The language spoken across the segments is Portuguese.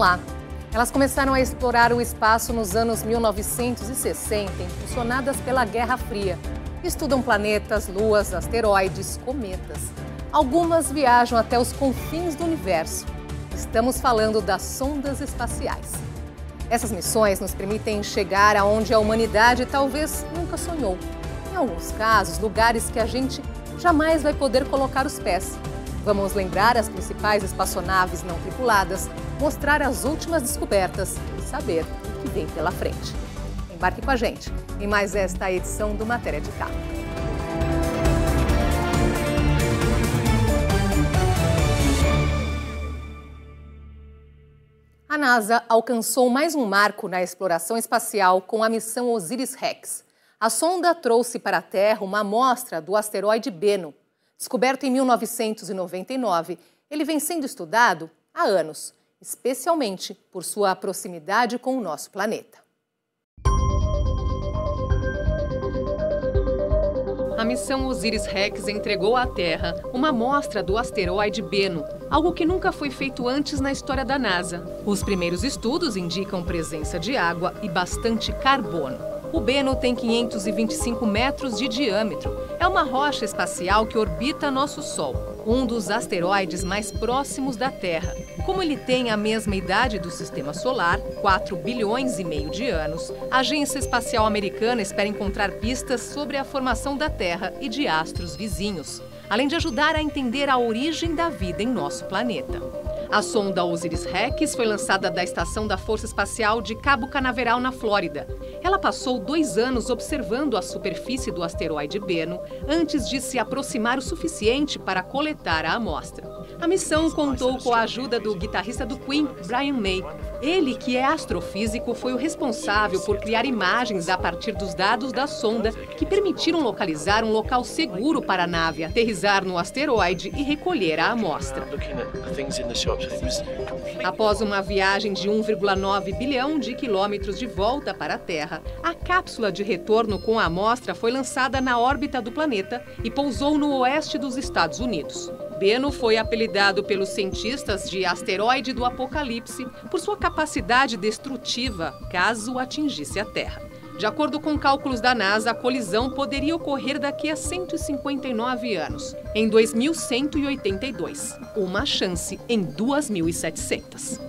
lá. Elas começaram a explorar o espaço nos anos 1960, impulsionadas pela Guerra Fria. Estudam planetas, luas, asteroides, cometas. Algumas viajam até os confins do universo. Estamos falando das sondas espaciais. Essas missões nos permitem chegar aonde a humanidade talvez nunca sonhou. Em alguns casos, lugares que a gente jamais vai poder colocar os pés. Vamos lembrar as principais espaçonaves não tripuladas, mostrar as últimas descobertas e saber o que vem pela frente. Embarque com a gente em mais esta edição do Matéria de Capa. A NASA alcançou mais um marco na exploração espacial com a missão OSIRIS-REx. A sonda trouxe para a Terra uma amostra do asteroide Bennu. Descoberto em 1999, ele vem sendo estudado há anos, especialmente por sua proximidade com o nosso planeta. A missão OSIRIS-REx entregou à Terra uma amostra do asteroide Bennu, algo que nunca foi feito antes na história da NASA. Os primeiros estudos indicam presença de água e bastante carbono. O Bennu tem 525 metros de diâmetro. É uma rocha espacial que orbita nosso Sol, um dos asteroides mais próximos da Terra. Como ele tem a mesma idade do Sistema Solar, 4,5 bilhões de anos, a Agência Espacial Americana espera encontrar pistas sobre a formação da Terra e de astros vizinhos, além de ajudar a entender a origem da vida em nosso planeta. A sonda OSIRIS-REx foi lançada da Estação da Força Espacial de Cabo Canaveral, na Flórida. Ela passou 2 anos observando a superfície do asteroide Bennu antes de se aproximar o suficiente para coletar a amostra. A missão contou com a ajuda do guitarrista do Queen, Brian May. Ele, que é astrofísico, foi o responsável por criar imagens a partir dos dados da sonda que permitiram localizar um local seguro para a nave aterrissar no asteroide e recolher a amostra. Após uma viagem de 1,9 bilhão de quilômetros de volta para a Terra, a cápsula de retorno com a amostra foi lançada na órbita do planeta e pousou no oeste dos Estados Unidos. Bennu foi apelidado pelos cientistas de asteroide do apocalipse por sua capacidade destrutiva caso atingisse a Terra. De acordo com cálculos da NASA, a colisão poderia ocorrer daqui a 159 anos, em 2182. Uma chance em 2.700.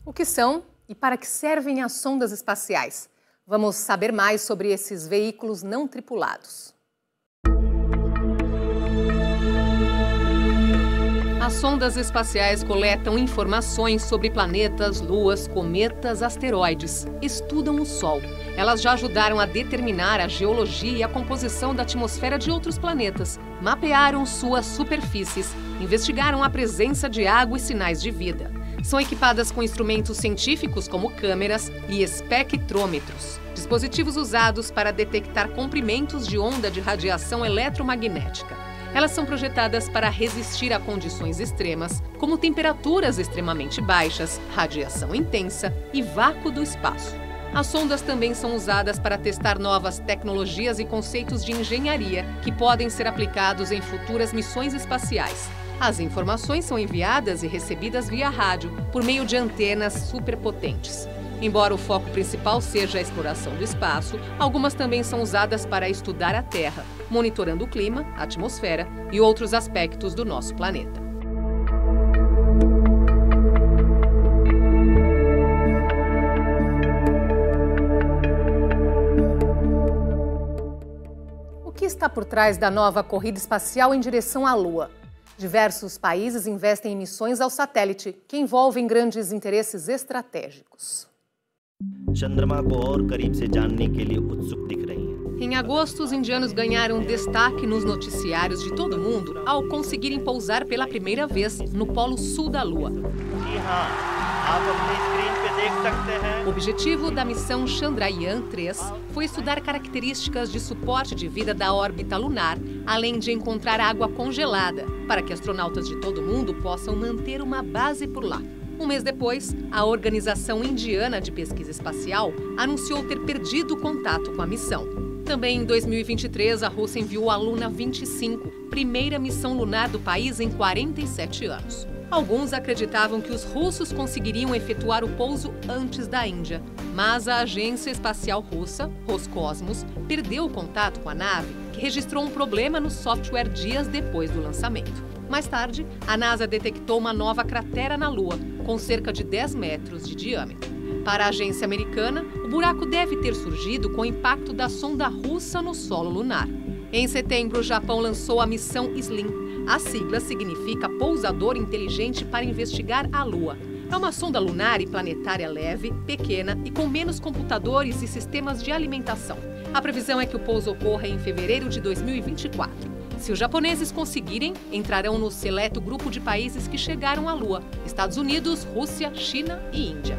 O que são e para que servem as sondas espaciais? Vamos saber mais sobre esses veículos não tripulados. As sondas espaciais coletam informações sobre planetas, luas, cometas, asteroides. Estudam o Sol. Elas já ajudaram a determinar a geologia e a composição da atmosfera de outros planetas, mapearam suas superfícies, investigaram a presença de água e sinais de vida. São equipadas com instrumentos científicos como câmeras e espectrômetros, dispositivos usados para detectar comprimentos de onda de radiação eletromagnética. Elas são projetadas para resistir a condições extremas, como temperaturas extremamente baixas, radiação intensa e vácuo do espaço. As sondas também são usadas para testar novas tecnologias e conceitos de engenharia que podem ser aplicados em futuras missões espaciais. As informações são enviadas e recebidas via rádio, por meio de antenas superpotentes. Embora o foco principal seja a exploração do espaço, algumas também são usadas para estudar a Terra, monitorando o clima, a atmosfera e outros aspectos do nosso planeta. O que está por trás da nova corrida espacial em direção à Lua? Diversos países investem em missões ao satélite, que envolvem grandes interesses estratégicos. Em agosto, os indianos ganharam destaque nos noticiários de todo o mundo ao conseguirem pousar pela primeira vez no polo sul da Lua. O objetivo da missão Chandrayaan-3 foi estudar características de suporte de vida da órbita lunar, além de encontrar água congelada, para que astronautas de todo o mundo possam manter uma base por lá. Um mês depois, a Organização Indiana de Pesquisa Espacial anunciou ter perdido o contato com a missão. Também em 2023, a Rússia enviou a Luna 25, primeira missão lunar do país em 47 anos. Alguns acreditavam que os russos conseguiriam efetuar o pouso antes da Índia, mas a Agência Espacial Russa, Roscosmos, perdeu o contato com a nave, que registrou um problema no software dias depois do lançamento. Mais tarde, a NASA detectou uma nova cratera na Lua, com cerca de 10 metros de diâmetro. Para a agência americana, o buraco deve ter surgido com o impacto da sonda russa no solo lunar. Em setembro, o Japão lançou a missão SLIM. A sigla significa Pousador Inteligente para Investigar a Lua. É uma sonda lunar e planetária leve, pequena e com menos computadores e sistemas de alimentação. A previsão é que o pouso ocorra em fevereiro de 2024. Se os japoneses conseguirem, entrarão no seleto grupo de países que chegaram à Lua: Estados Unidos, Rússia, China e Índia.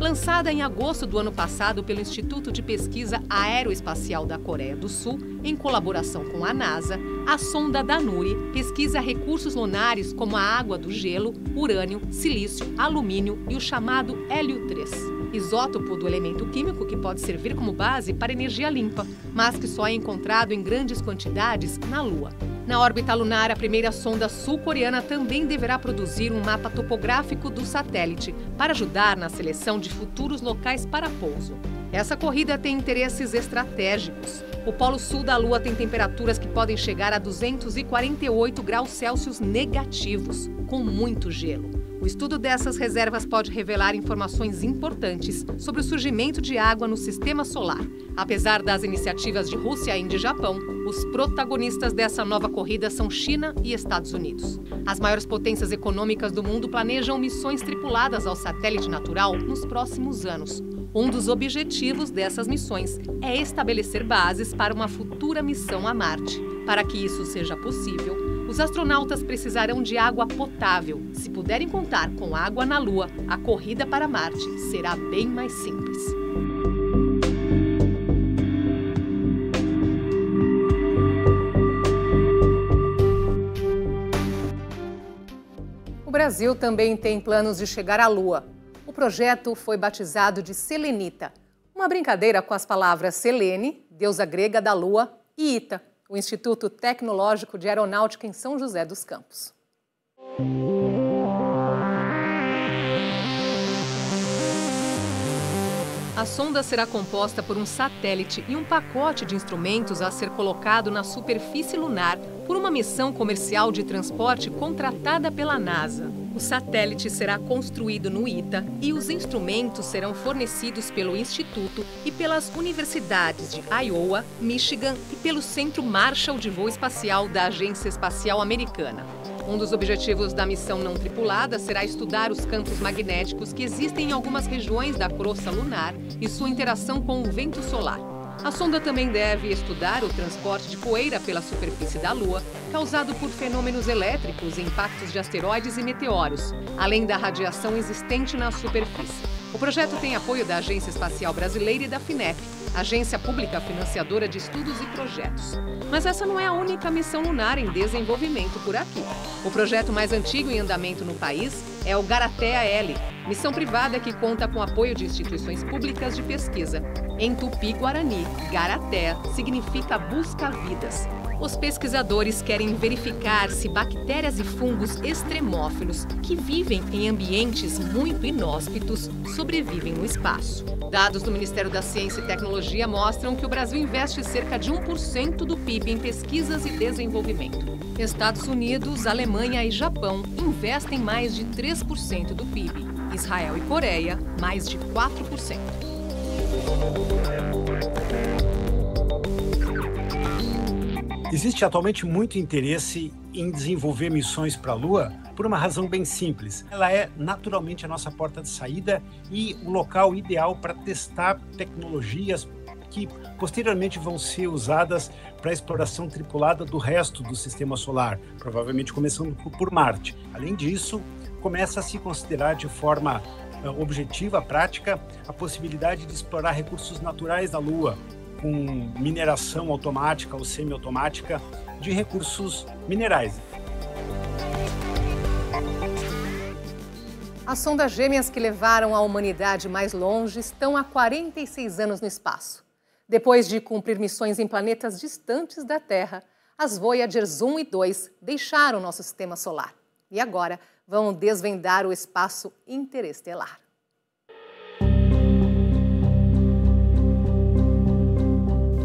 Lançada em agosto do ano passado pelo Instituto de Pesquisa Aeroespacial da Coreia do Sul, em colaboração com a NASA, a sonda Danuri pesquisa recursos lunares como a água do gelo, urânio, silício, alumínio e o chamado hélio 3, isótopo do elemento químico que pode servir como base para energia limpa, mas que só é encontrado em grandes quantidades na Lua. Na órbita lunar, a primeira sonda sul-coreana também deverá produzir um mapa topográfico do satélite para ajudar na seleção de futuros locais para pouso. Essa corrida tem interesses estratégicos. O polo sul da Lua tem temperaturas que podem chegar a 248 graus Celsius negativos, com muito gelo. O estudo dessas reservas pode revelar informações importantes sobre o surgimento de água no sistema solar. Apesar das iniciativas de Rússia, Índia e Japão, os protagonistas dessa nova corrida são China e Estados Unidos. As maiores potências econômicas do mundo planejam missões tripuladas ao satélite natural nos próximos anos. Um dos objetivos dessas missões é estabelecer bases para uma futura missão a Marte. Para que isso seja possível, os astronautas precisarão de água potável. Se puderem contar com água na Lua, a corrida para Marte será bem mais simples. O Brasil também tem planos de chegar à Lua. O projeto foi batizado de Selenita, uma brincadeira com as palavras Selene, deusa grega da Lua, e Ita, o Instituto Tecnológico de Aeronáutica em São José dos Campos. A sonda será composta por um satélite e um pacote de instrumentos a ser colocado na superfície lunar por uma missão comercial de transporte contratada pela NASA. O satélite será construído no ITA e os instrumentos serão fornecidos pelo Instituto e pelas universidades de Iowa, Michigan e pelo Centro Marshall de Voo Espacial da Agência Espacial Americana. Um dos objetivos da missão não tripulada será estudar os campos magnéticos que existem em algumas regiões da crosta lunar e sua interação com o vento solar. A sonda também deve estudar o transporte de poeira pela superfície da Lua, causado por fenômenos elétricos e impactos de asteroides e meteoros, além da radiação existente na superfície. O projeto tem apoio da Agência Espacial Brasileira e da FINEP, agência pública financiadora de estudos e projetos. Mas essa não é a única missão lunar em desenvolvimento por aqui. O projeto mais antigo em andamento no país é o Garatea-L, missão privada que conta com apoio de instituições públicas de pesquisa. Em Tupi-Guarani, Garatea significa busca-vidas. Os pesquisadores querem verificar se bactérias e fungos extremófilos, que vivem em ambientes muito inóspitos, sobrevivem no espaço. Dados do Ministério da Ciência e Tecnologia mostram que o Brasil investe cerca de 1% do PIB em pesquisas e desenvolvimento. Estados Unidos, Alemanha e Japão investem mais de 3% do PIB. Israel e Coreia, mais de 4%. Existe atualmente muito interesse em desenvolver missões para a Lua por uma razão bem simples. Ela é naturalmente a nossa porta de saída e o local ideal para testar tecnologias que posteriormente vão ser usadas para a exploração tripulada do resto do sistema solar, provavelmente começando por Marte. Além disso, começa a se considerar de forma objetiva, prática, a possibilidade de explorar recursos naturais da Lua, com mineração automática ou semi-automática de recursos minerais. As sondas gêmeas que levaram a humanidade mais longe estão há 46 anos no espaço. Depois de cumprir missões em planetas distantes da Terra, as Voyagers 1 e 2 deixaram nosso sistema solar e agora vão desvendar o espaço interestelar.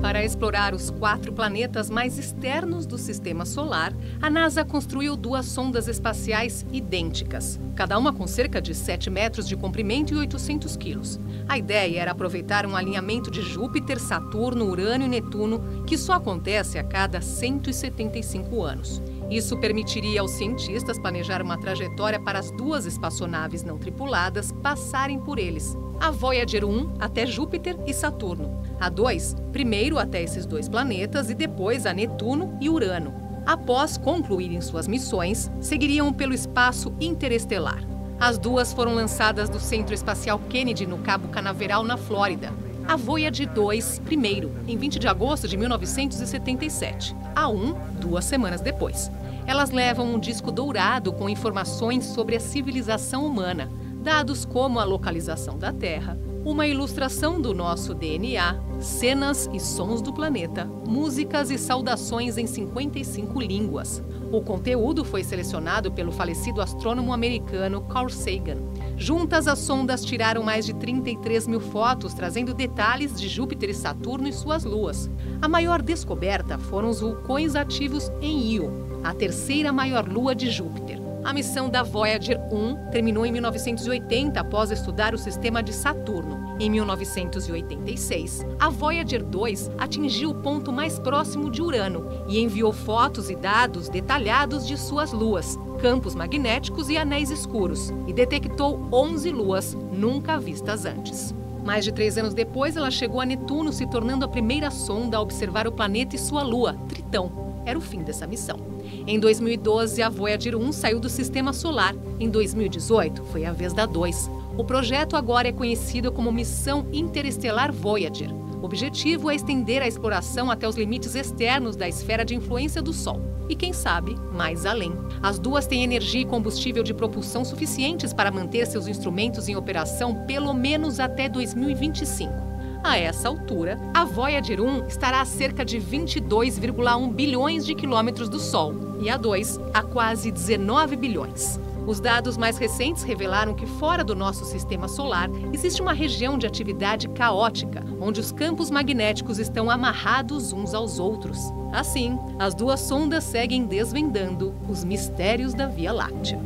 Para explorar os 4 planetas mais externos do Sistema Solar, a NASA construiu 2 sondas espaciais idênticas, cada uma com cerca de 7 metros de comprimento e 800 quilos. A ideia era aproveitar um alinhamento de Júpiter, Saturno, Urano e Netuno, que só acontece a cada 175 anos. Isso permitiria aos cientistas planejar uma trajetória para as 2 espaçonaves não tripuladas passarem por eles. A Voyager 1 até Júpiter e Saturno. A 2, primeiro até esses 2 planetas e depois a Netuno e Urano. Após concluírem suas missões, seguiriam pelo espaço interestelar. As 2 foram lançadas do Centro Espacial Kennedy, no Cabo Canaveral, na Flórida. A Voyager 2, primeiro, em 20 de agosto de 1977. A 1, 2 semanas depois. Elas levam um disco dourado com informações sobre a civilização humana, dados como a localização da Terra, uma ilustração do nosso DNA, cenas e sons do planeta, músicas e saudações em 55 línguas. O conteúdo foi selecionado pelo falecido astrônomo americano Carl Sagan. Juntas, as sondas tiraram mais de 33 mil fotos, trazendo detalhes de Júpiter e Saturno e suas luas. A maior descoberta foram os vulcões ativos em Io, a 3ª maior lua de Júpiter. A missão da Voyager 1 terminou em 1980 após estudar o sistema de Saturno. Em 1986, a Voyager 2 atingiu o ponto mais próximo de Urano e enviou fotos e dados detalhados de suas luas, campos magnéticos e anéis escuros, e detectou 11 luas nunca vistas antes. Mais de 3 anos depois, ela chegou a Netuno, se tornando a primeira sonda a observar o planeta e sua lua, Tritão. Era o fim dessa missão. Em 2012, a Voyager 1 saiu do Sistema Solar. Em 2018, foi a vez da 2. O projeto agora é conhecido como Missão Interestelar Voyager. O objetivo é estender a exploração até os limites externos da esfera de influência do Sol. E quem sabe, mais além. As 2 têm energia e combustível de propulsão suficientes para manter seus instrumentos em operação pelo menos até 2025. A essa altura, a Voyager 1 estará a cerca de 22,1 bilhões de quilômetros do Sol e a 2 a quase 19 bilhões. Os dados mais recentes revelaram que fora do nosso sistema solar existe uma região de atividade caótica, onde os campos magnéticos estão amarrados uns aos outros. Assim, as 2 sondas seguem desvendando os mistérios da Via Láctea.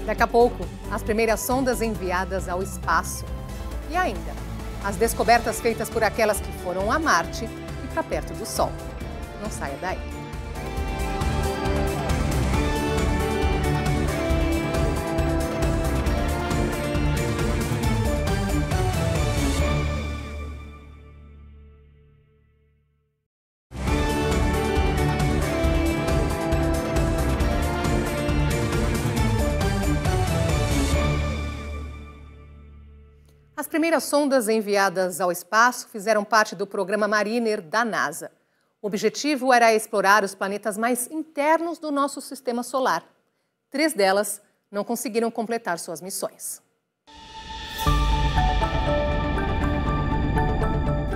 Daqui a pouco, as primeiras sondas enviadas ao espaço. E ainda, as descobertas feitas por aquelas que foram a Marte e para perto do Sol. Não saia daí. As primeiras sondas enviadas ao espaço fizeram parte do programa Mariner da NASA. O objetivo era explorar os planetas mais internos do nosso sistema solar. 3 delas não conseguiram completar suas missões.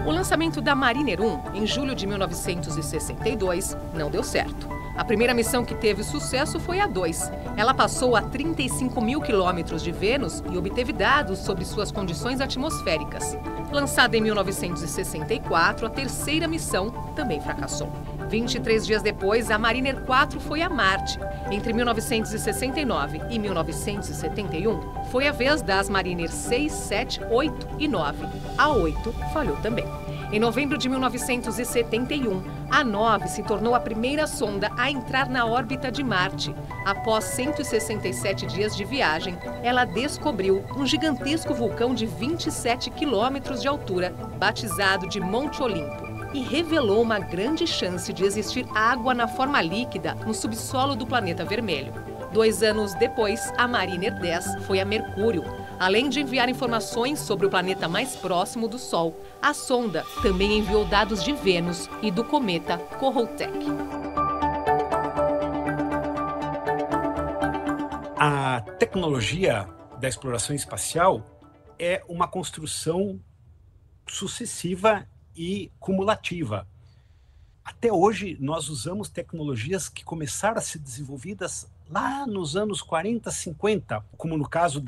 O lançamento da Mariner 1, em julho de 1962, não deu certo. A primeira missão que teve sucesso foi a 2. Ela passou a 35 mil quilômetros de Vênus e obteve dados sobre suas condições atmosféricas. Lançada em 1964, a 3ª missão também fracassou. 23 dias depois, a Mariner 4 foi a Marte. Entre 1969 e 1971, foi a vez das Mariner 6, 7, 8 e 9. A 8 falhou também. Em novembro de 1971, a 9 se tornou a primeira sonda a entrar na órbita de Marte. Após 167 dias de viagem, ela descobriu um gigantesco vulcão de 27 quilômetros de altura, batizado de Monte Olimpo, e revelou uma grande chance de existir água na forma líquida no subsolo do planeta vermelho. 2 anos depois, a Mariner 10 foi a Mercúrio. Além de enviar informações sobre o planeta mais próximo do Sol, a sonda também enviou dados de Vênus e do cometa Kohoutek. Há tecnologia da exploração espacial é uma construção sucessiva e cumulativa. Até hoje, nós usamos tecnologias que começaram a ser desenvolvidas lá nos anos 40, 50, como no caso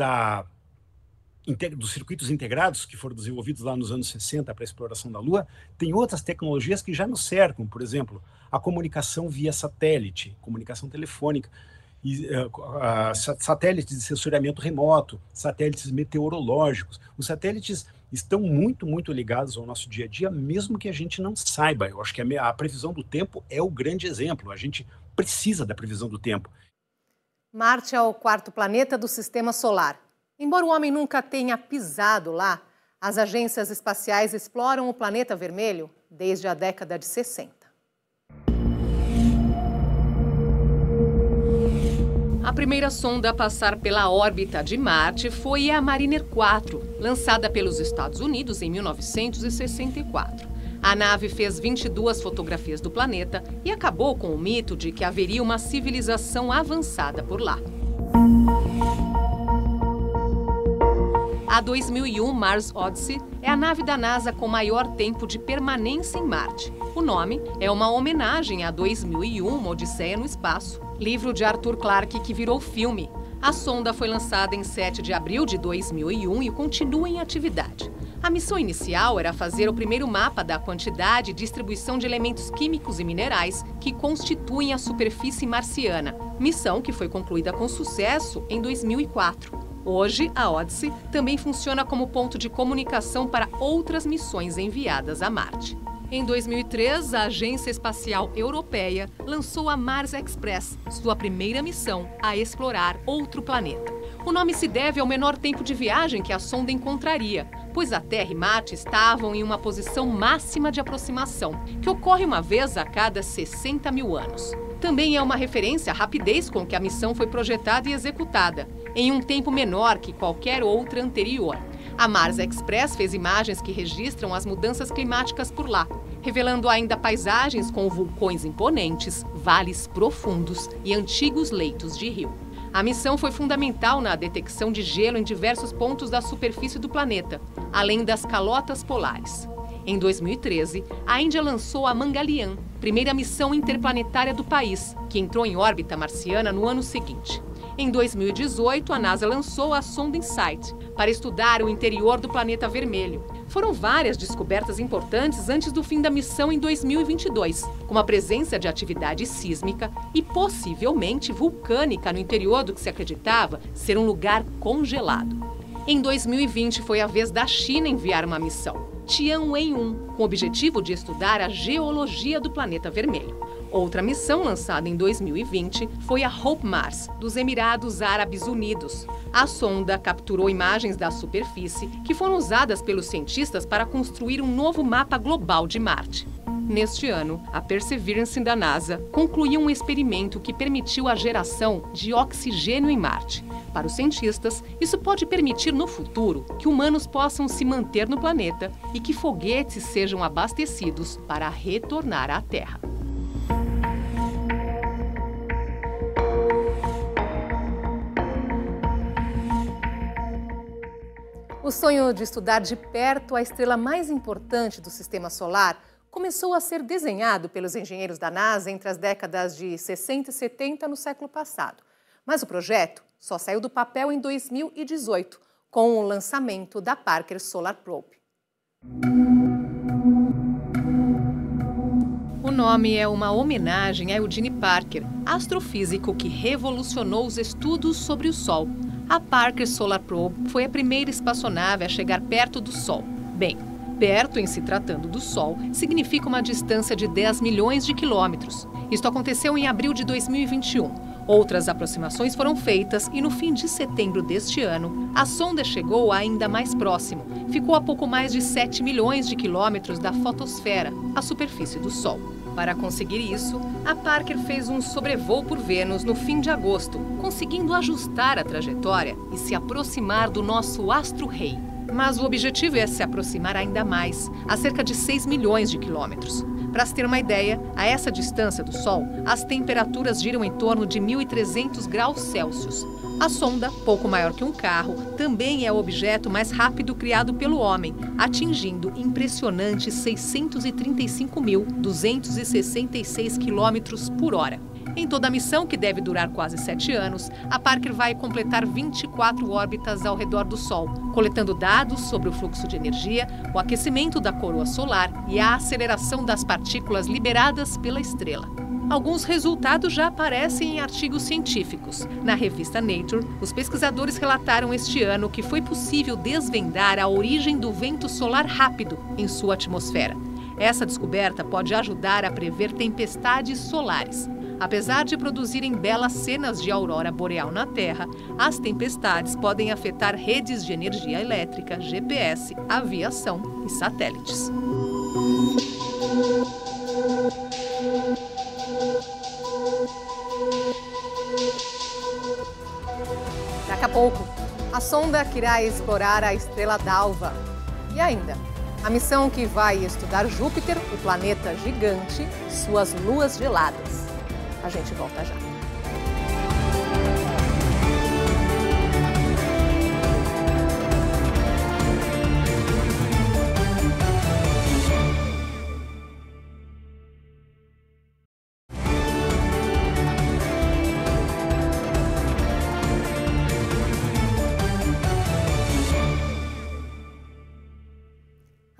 dos circuitos integrados, que foram desenvolvidos lá nos anos 60 para a exploração da Lua. Tem outras tecnologias que já nos cercam, por exemplo, a comunicação via satélite, comunicação telefônica, satélites de sensoriamento remoto, satélites meteorológicos. Os satélites estão muito, muito ligados ao nosso dia a dia, mesmo que a gente não saiba. Eu acho que a previsão do tempo é o grande exemplo. A gente precisa da previsão do tempo. Marte é o quarto planeta do Sistema Solar. Embora o homem nunca tenha pisado lá, as agências espaciais exploram o planeta vermelho desde a década de 60. A primeira sonda a passar pela órbita de Marte foi a Mariner 4, lançada pelos Estados Unidos em 1964. A nave fez 22 fotografias do planeta e acabou com o mito de que haveria uma civilização avançada por lá. A 2001 Mars Odyssey é a nave da NASA com maior tempo de permanência em Marte. O nome é uma homenagem a 2001, uma Odisseia no Espaço, livro de Arthur Clarke que virou filme. A sonda foi lançada em 7 de abril de 2001 e continua em atividade. A missão inicial era fazer o primeiro mapa da quantidade e distribuição de elementos químicos e minerais que constituem a superfície marciana, missão que foi concluída com sucesso em 2004. Hoje, a Odyssey também funciona como ponto de comunicação para outras missões enviadas a Marte. Em 2003, a Agência Espacial Europeia lançou a Mars Express, sua primeira missão a explorar outro planeta. O nome se deve ao menor tempo de viagem que a sonda encontraria, pois a Terra e Marte estavam em uma posição máxima de aproximação, que ocorre uma vez a cada 60 mil anos. Também é uma referência à rapidez com que a missão foi projetada e executada, em um tempo menor que qualquer outra anterior. A Mars Express fez imagens que registram as mudanças climáticas por lá, revelando ainda paisagens com vulcões imponentes, vales profundos e antigos leitos de rio. A missão foi fundamental na detecção de gelo em diversos pontos da superfície do planeta, além das calotas polares. Em 2013, a Índia lançou a Mangalyaan, primeira missão interplanetária do país, que entrou em órbita marciana no ano seguinte. Em 2018, a NASA lançou a sonda InSight, para estudar o interior do planeta vermelho. Foram várias descobertas importantes antes do fim da missão em 2022, como a presença de atividade sísmica e possivelmente vulcânica no interior do que se acreditava ser um lugar congelado. Em 2020, foi a vez da China enviar uma missão, Tianwen-1, com o objetivo de estudar a geologia do planeta vermelho. Outra missão lançada em 2020 foi a Hope Mars, dos Emirados Árabes Unidos. A sonda capturou imagens da superfície que foram usadas pelos cientistas para construir um novo mapa global de Marte. Neste ano, a Perseverance da NASA concluiu um experimento que permitiu a geração de oxigênio em Marte. Para os cientistas, isso pode permitir no futuro que humanos possam se manter no planeta e que foguetes sejam abastecidos para retornar à Terra. O sonho de estudar de perto a estrela mais importante do Sistema Solar começou a ser desenhado pelos engenheiros da NASA entre as décadas de 60 e 70 no século passado. Mas o projeto só saiu do papel em 2018, com o lançamento da Parker Solar Probe. O nome é uma homenagem a Eugene Parker, astrofísico que revolucionou os estudos sobre o Sol. A Parker Solar Probe foi a primeira espaçonave a chegar perto do Sol. Bem, perto em se tratando do Sol significa uma distância de 10 milhões de quilômetros. Isto aconteceu em abril de 2021. Outras aproximações foram feitas e no fim de setembro deste ano, a sonda chegou ainda mais próximo. Ficou a pouco mais de 7 milhões de quilômetros da fotosfera, a superfície do Sol. Para conseguir isso, a Parker fez um sobrevoo por Vênus no fim de agosto, conseguindo ajustar a trajetória e se aproximar do nosso astro-rei. Mas o objetivo é se aproximar ainda mais, a cerca de 6 milhões de quilômetros. Para se ter uma ideia, a essa distância do Sol, as temperaturas giram em torno de 1.300 graus Celsius. A sonda, pouco maior que um carro, também é o objeto mais rápido criado pelo homem, atingindo impressionantes 635.266 km por hora. Em toda a missão, que deve durar quase 7 anos, a Parker vai completar 24 órbitas ao redor do Sol, coletando dados sobre o fluxo de energia, o aquecimento da coroa solar e a aceleração das partículas liberadas pela estrela. Alguns resultados já aparecem em artigos científicos. Na revista Nature, os pesquisadores relataram este ano que foi possível desvendar a origem do vento solar rápido em sua atmosfera. Essa descoberta pode ajudar a prever tempestades solares. Apesar de produzirem belas cenas de aurora boreal na Terra, as tempestades podem afetar redes de energia elétrica, GPS, aviação e satélites. Daqui a pouco, a sonda que irá explorar a estrela d'alva. E ainda, a missão que vai estudar Júpiter, o planeta gigante, e suas luas geladas. A gente volta já.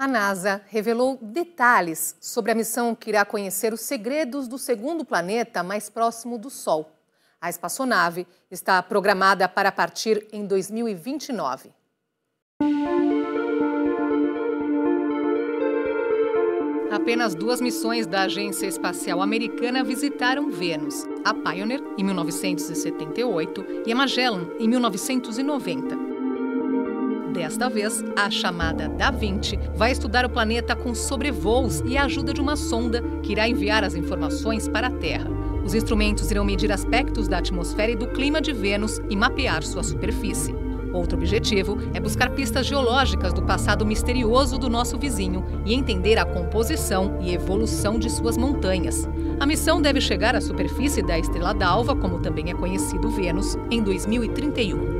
A NASA revelou detalhes sobre a missão que irá conhecer os segredos do segundo planeta mais próximo do Sol. A espaçonave está programada para partir em 2029. Apenas 2 missões da Agência Espacial Americana visitaram Vênus: a Pioneer, em 1978, e a Magellan, em 1990. Desta vez, a chamada Da Vinci vai estudar o planeta com sobrevoos e a ajuda de uma sonda que irá enviar as informações para a Terra. Os instrumentos irão medir aspectos da atmosfera e do clima de Vênus e mapear sua superfície. Outro objetivo é buscar pistas geológicas do passado misterioso do nosso vizinho e entender a composição e evolução de suas montanhas. A missão deve chegar à superfície da estrela d'alva, como também é conhecido Vênus, em 2031.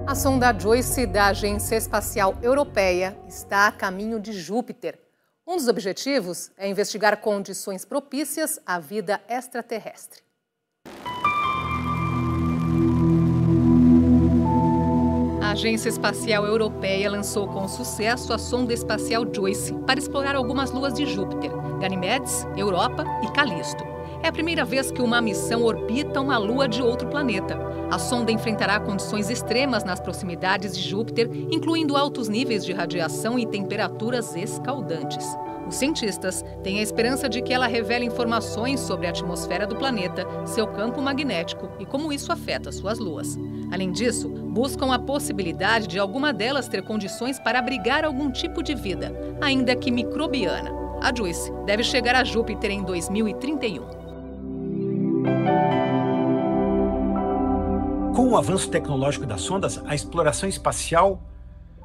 A sonda JOICE da Agência Espacial Europeia está a caminho de Júpiter. Um dos objetivos é investigar condições propícias à vida extraterrestre. A Agência Espacial Europeia lançou com sucesso a sonda espacial JOICE para explorar algumas luas de Júpiter, Ganimedes, Europa e Calisto. É a primeira vez que uma missão orbita uma lua de outro planeta. A sonda enfrentará condições extremas nas proximidades de Júpiter, incluindo altos níveis de radiação e temperaturas escaldantes. Os cientistas têm a esperança de que ela revele informações sobre a atmosfera do planeta, seu campo magnético e como isso afeta suas luas. Além disso, buscam a possibilidade de alguma delas ter condições para abrigar algum tipo de vida, ainda que microbiana. A JOICE deve chegar a Júpiter em 2031. Com o avanço tecnológico das sondas, a exploração espacial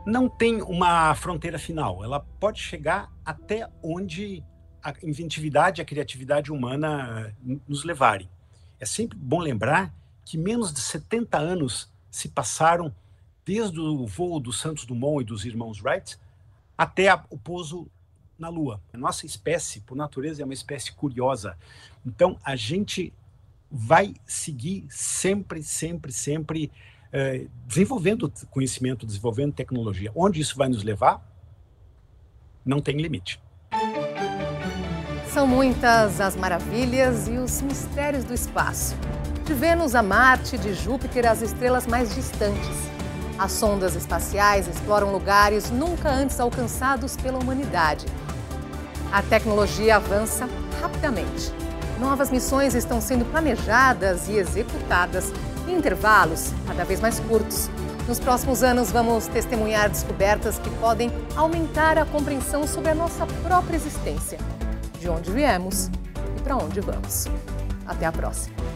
não tem uma fronteira final. Ela pode chegar até onde a inventividade e a criatividade humana nos levarem. É sempre bom lembrar que menos de 70 anos se passaram desde o voo do Santos Dumont e dos irmãos Wright até o pouso na Lua. A nossa espécie, por natureza, é uma espécie curiosa. Então, a gente vai seguir sempre desenvolvendo conhecimento, desenvolvendo tecnologia. Onde isso vai nos levar, não tem limite. São muitas as maravilhas e os mistérios do espaço. De Vênus a Marte, de Júpiter às estrelas mais distantes. As sondas espaciais exploram lugares nunca antes alcançados pela humanidade. A tecnologia avança rapidamente. Novas missões estão sendo planejadas e executadas em intervalos cada vez mais curtos. Nos próximos anos, vamos testemunhar descobertas que podem aumentar a compreensão sobre a nossa própria existência, de onde viemos e para onde vamos. Até a próxima!